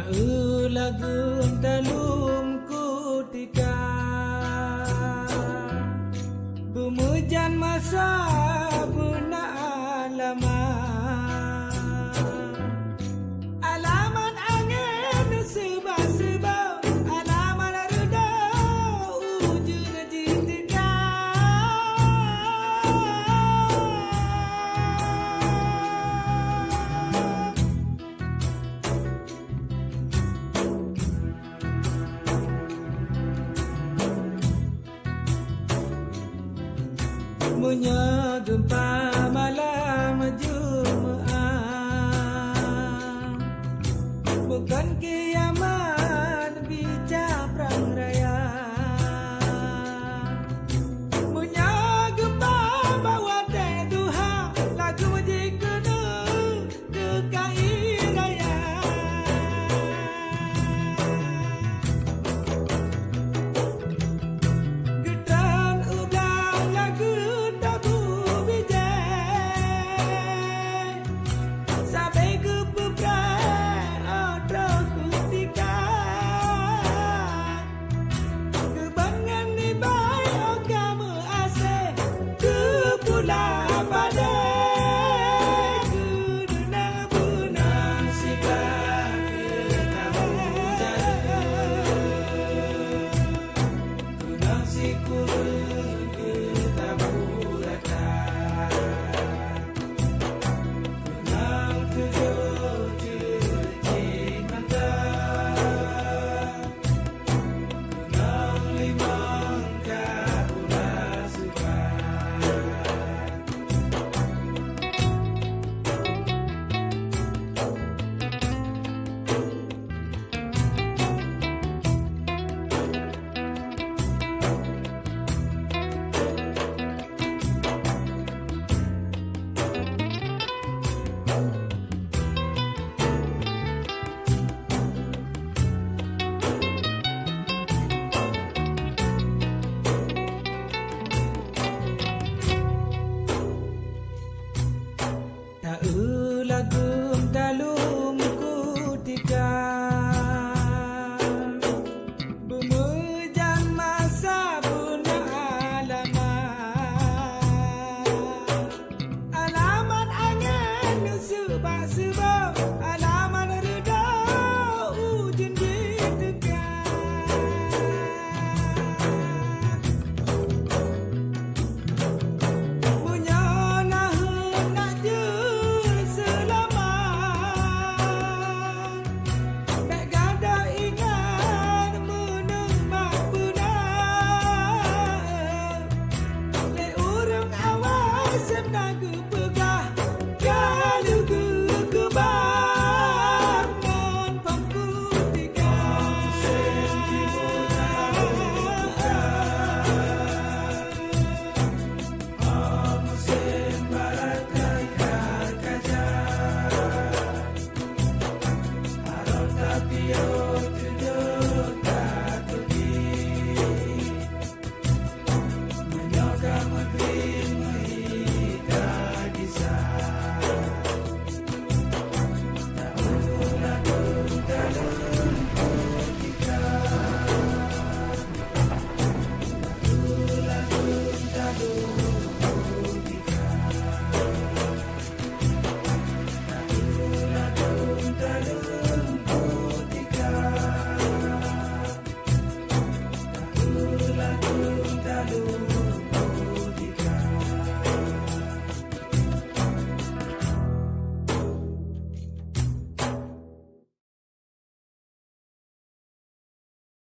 lagun talum kutika Bumujan masa buna alaman angin sebab-sebab alaman reda ujung jitika Punya gempa malam Jumaat Bukan kiamat bicara perang raya Punya gempa bawa teh duha Lagu wajib kena dekai raya Getan ulang lagu Lagum talum kutika Bemujan masa buna alaman angin sebab-sebab alaman reda ujung ditekan Punya nahun nak je Senaga pegah Kalau ke bangun pangku tiga Musim barat kaya kajar Harap tapi